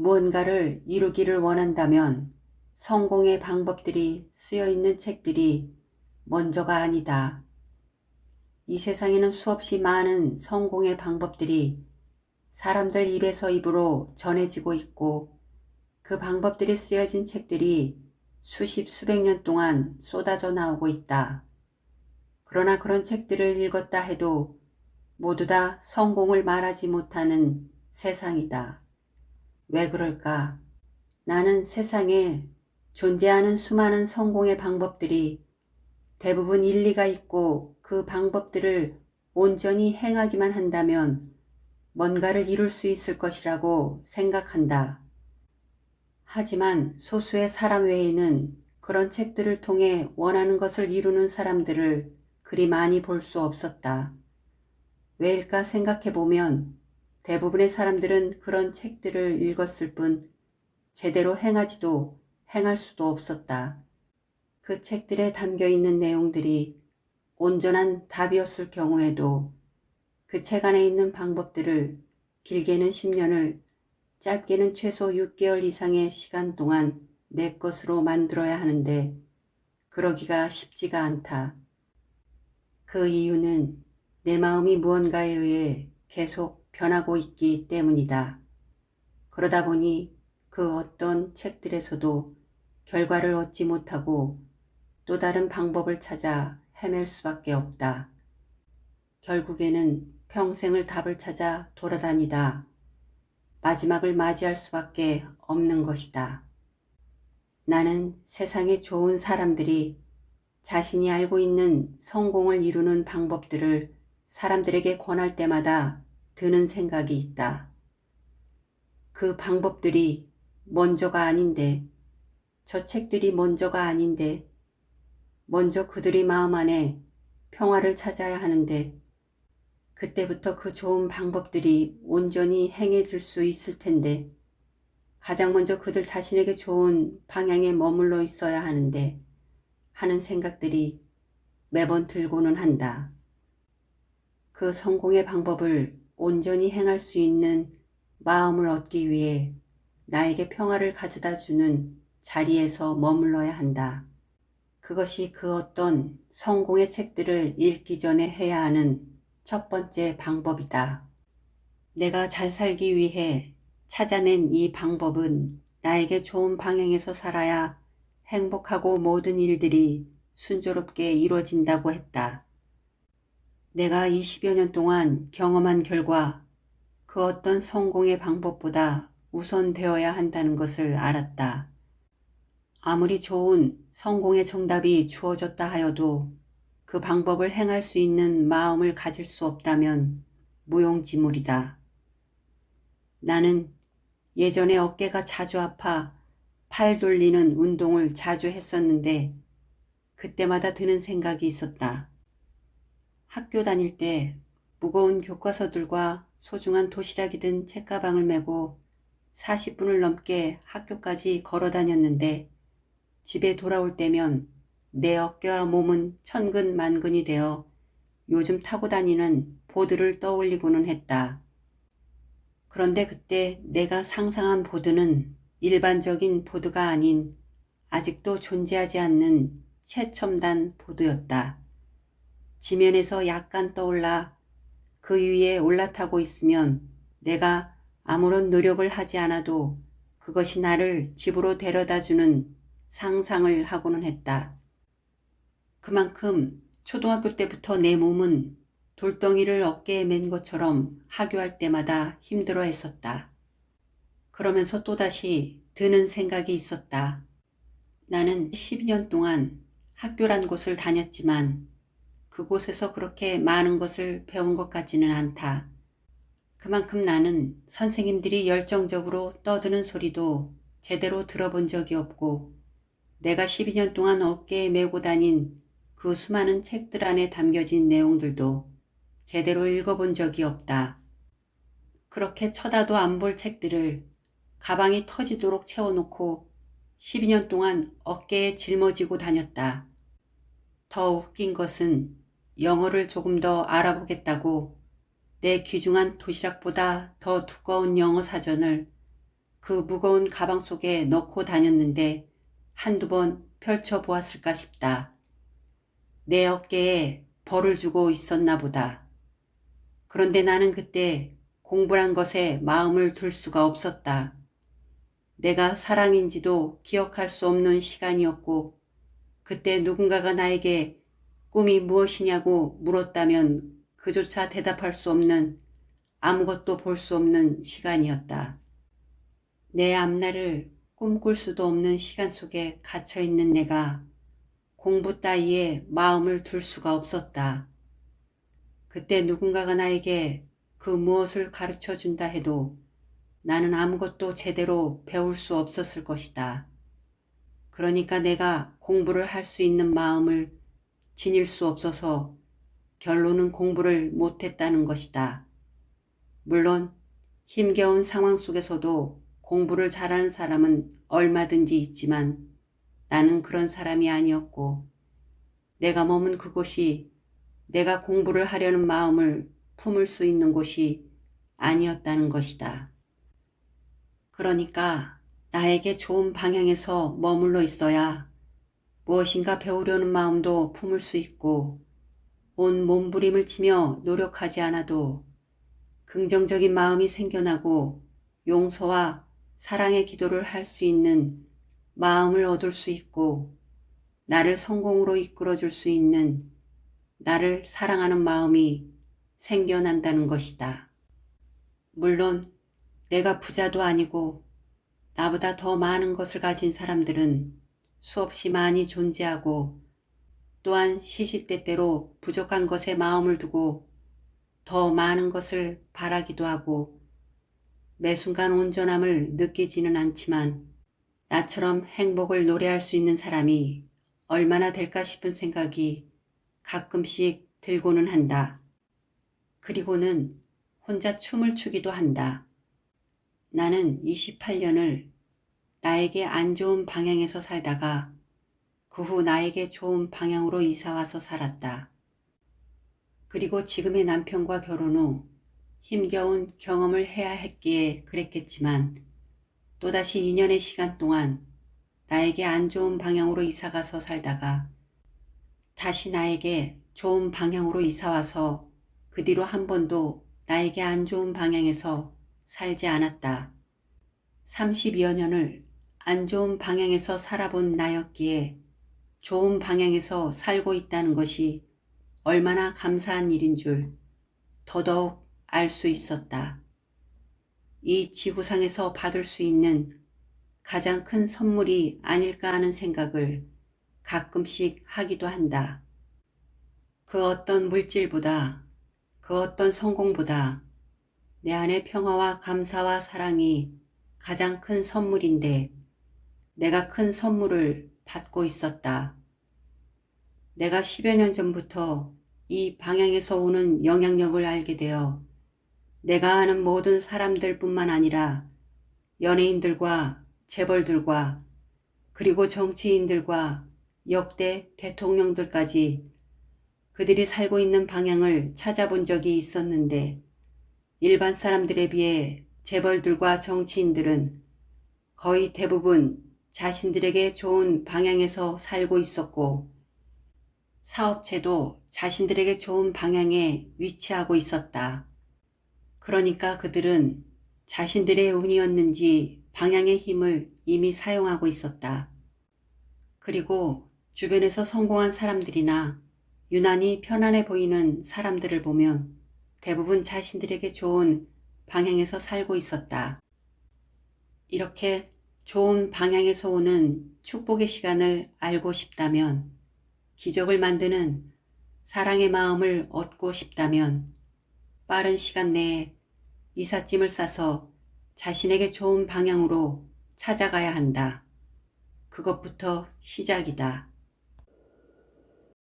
무언가를 이루기를 원한다면 성공의 방법들이 쓰여 있는 책들이 먼저가 아니다. 이 세상에는 수없이 많은 성공의 방법들이 사람들 입에서 입으로 전해지고 있고 그 방법들이 쓰여진 책들이 수십 수백 년 동안 쏟아져 나오고 있다. 그러나 그런 책들을 읽었다 해도 모두 다 성공을 말하지 못하는 세상이다. 왜 그럴까? 나는 세상에 존재하는 수많은 성공의 방법들이 대부분 일리가 있고 그 방법들을 온전히 행하기만 한다면 뭔가를 이룰 수 있을 것이라고 생각한다. 하지만 소수의 사람 외에는 그런 책들을 통해 원하는 것을 이루는 사람들을 그리 많이 볼 수 없었다. 왜일까 생각해보면 대부분의 사람들은 그런 책들을 읽었을 뿐 제대로 행하지도 행할 수도 없었다. 그 책들에 담겨있는 내용들이 온전한 답이었을 경우에도 그 책 안에 있는 방법들을 길게는 10년을 짧게는 최소 6개월 이상의 시간 동안 내 것으로 만들어야 하는데 그러기가 쉽지가 않다. 그 이유는 내 마음이 무언가에 의해 계속 변하고 있기 때문이다. 그러다 보니 그 어떤 책들에서도 결과를 얻지 못하고 또 다른 방법을 찾아 헤맬 수밖에 없다. 결국에는 평생을 답을 찾아 돌아다니다 마지막을 맞이할 수밖에 없는 것이다. 나는 세상에 좋은 사람들이 자신이 알고 있는 성공을 이루는 방법들을 사람들에게 권할 때마다 드는 생각이 있다. 그 방법들이 먼저가 아닌데, 저 책들이 먼저가 아닌데, 먼저 그들의 마음 안에 평화를 찾아야 하는데, 그때부터 그 좋은 방법들이 온전히 행해질 수 있을 텐데, 가장 먼저 그들 자신에게 좋은 방향에 머물러 있어야 하는데, 하는 생각들이 매번 들고는 한다. 그 성공의 방법을 온전히 행할 수 있는 마음을 얻기 위해 나에게 평화를 가져다 주는 자리에서 머물러야 한다. 그것이 그 어떤 성공의 책들을 읽기 전에 해야 하는 첫 번째 방법이다. 내가 잘 살기 위해 찾아낸 이 방법은 나에게 좋은 방향에서 살아야 행복하고 모든 일들이 순조롭게 이루어진다고 했다. 내가 20여 년 동안 경험한 결과 그 어떤 성공의 방법보다 우선되어야 한다는 것을 알았다. 아무리 좋은 성공의 정답이 주어졌다 하여도 그 방법을 행할 수 있는 마음을 가질 수 없다면 무용지물이다. 나는 예전에 어깨가 자주 아파 팔 돌리는 운동을 자주 했었는데 그때마다 드는 생각이 있었다. 학교 다닐 때 무거운 교과서들과 소중한 도시락이 든 책가방을 메고 40분을 넘게 학교까지 걸어 다녔는데 집에 돌아올 때면 내 어깨와 몸은 천근만근이 되어 요즘 타고 다니는 보드를 떠올리고는 했다. 그런데 그때 내가 상상한 보드는 일반적인 보드가 아닌 아직도 존재하지 않는 최첨단 보드였다. 지면에서 약간 떠올라 그 위에 올라타고 있으면 내가 아무런 노력을 하지 않아도 그것이 나를 집으로 데려다주는 상상을 하고는 했다. 그만큼 초등학교 때부터 내 몸은 돌덩이를 어깨에 맨 것처럼 하교할 때마다 힘들어 했었다. 그러면서 또다시 드는 생각이 있었다. 나는 12년 동안 학교란 곳을 다녔지만 그곳에서 그렇게 많은 것을 배운 것 같지는 않다. 그만큼 나는 선생님들이 열정적으로 떠드는 소리도 제대로 들어본 적이 없고 내가 12년 동안 어깨에 메고 다닌 그 수많은 책들 안에 담겨진 내용들도 제대로 읽어본 적이 없다. 그렇게 쳐다도 안 볼 책들을 가방이 터지도록 채워놓고 12년 동안 어깨에 짊어지고 다녔다. 더 웃긴 것은 영어를 조금 더 알아보겠다고 내 귀중한 도시락보다 더 두꺼운 영어 사전을 그 무거운 가방 속에 넣고 다녔는데 한두 번 펼쳐보았을까 싶다. 내 어깨에 벌을 주고 있었나 보다. 그런데 나는 그때 공부란 것에 마음을 둘 수가 없었다. 내가 사랑인지도 기억할 수 없는 시간이었고 그때 누군가가 나에게 꿈이 무엇이냐고 물었다면 그조차 대답할 수 없는 아무것도 볼 수 없는 시간이었다. 내 앞날을 꿈꿀 수도 없는 시간 속에 갇혀있는 내가 공부 따위에 마음을 둘 수가 없었다. 그때 누군가가 나에게 그 무엇을 가르쳐 준다 해도 나는 아무것도 제대로 배울 수 없었을 것이다. 그러니까 내가 공부를 할 수 있는 마음을 지닐 수 없어서 결론은 공부를 못했다는 것이다. 물론 힘겨운 상황 속에서도 공부를 잘하는 사람은 얼마든지 있지만 나는 그런 사람이 아니었고 내가 머문 그곳이 내가 공부를 하려는 마음을 품을 수 있는 곳이 아니었다는 것이다. 그러니까 나에게 좋은 방향에서 머물러 있어야 무엇인가 배우려는 마음도 품을 수 있고 온 몸부림을 치며 노력하지 않아도 긍정적인 마음이 생겨나고 용서와 사랑의 기도를 할 수 있는 마음을 얻을 수 있고 나를 성공으로 이끌어줄 수 있는 나를 사랑하는 마음이 생겨난다는 것이다. 물론 내가 부자도 아니고 나보다 더 많은 것을 가진 사람들은 수없이 많이 존재하고 또한 시시때때로 부족한 것에 마음을 두고 더 많은 것을 바라기도 하고 매 순간 온전함을 느끼지는 않지만 나처럼 행복을 노래할 수 있는 사람이 얼마나 될까 싶은 생각이 가끔씩 들고는 한다. 그리고는 혼자 춤을 추기도 한다. 나는 28년을 나에게 안 좋은 방향에서 살다가 그 후 나에게 좋은 방향으로 이사와서 살았다. 그리고 지금의 남편과 결혼 후 힘겨운 경험을 해야 했기에 그랬겠지만 또다시 2년의 시간 동안 나에게 안 좋은 방향으로 이사가서 살다가 다시 나에게 좋은 방향으로 이사와서 그 뒤로 한 번도 나에게 안 좋은 방향에서 살지 않았다. 30여 년을 안 좋은 방향에서 살아본 나였기에 좋은 방향에서 살고 있다는 것이 얼마나 감사한 일인 줄 더더욱 알 수 있었다. 이 지구상에서 받을 수 있는 가장 큰 선물이 아닐까 하는 생각을 가끔씩 하기도 한다. 그 어떤 물질보다 그 어떤 성공보다 내 안의 평화와 감사와 사랑이 가장 큰 선물인데 내가 큰 선물을 받고 있었다. 내가 10여 년 전부터 이 방향에서 오는 영향력을 알게 되어 내가 아는 모든 사람들 뿐만 아니라 연예인들과 재벌들과 그리고 정치인들과 역대 대통령들까지 그들이 살고 있는 방향을 찾아본 적이 있었는데 일반 사람들에 비해 재벌들과 정치인들은 거의 대부분 자신들에게 좋은 방향에서 살고 있었고 사업체도 자신들에게 좋은 방향에 위치하고 있었다. 그러니까 그들은 자신들의 운이었는지 방향의 힘을 이미 사용하고 있었다. 그리고 주변에서 성공한 사람들이나 유난히 편안해 보이는 사람들을 보면 대부분 자신들에게 좋은 방향에서 살고 있었다. 이렇게 좋은 방향에서 오는 축복의 시간을 알고 싶다면, 기적을 만드는 사랑의 마음을 얻고 싶다면 빠른 시간 내에 이삿짐을 싸서 자신에게 좋은 방향으로 찾아가야 한다. 그것부터 시작이다.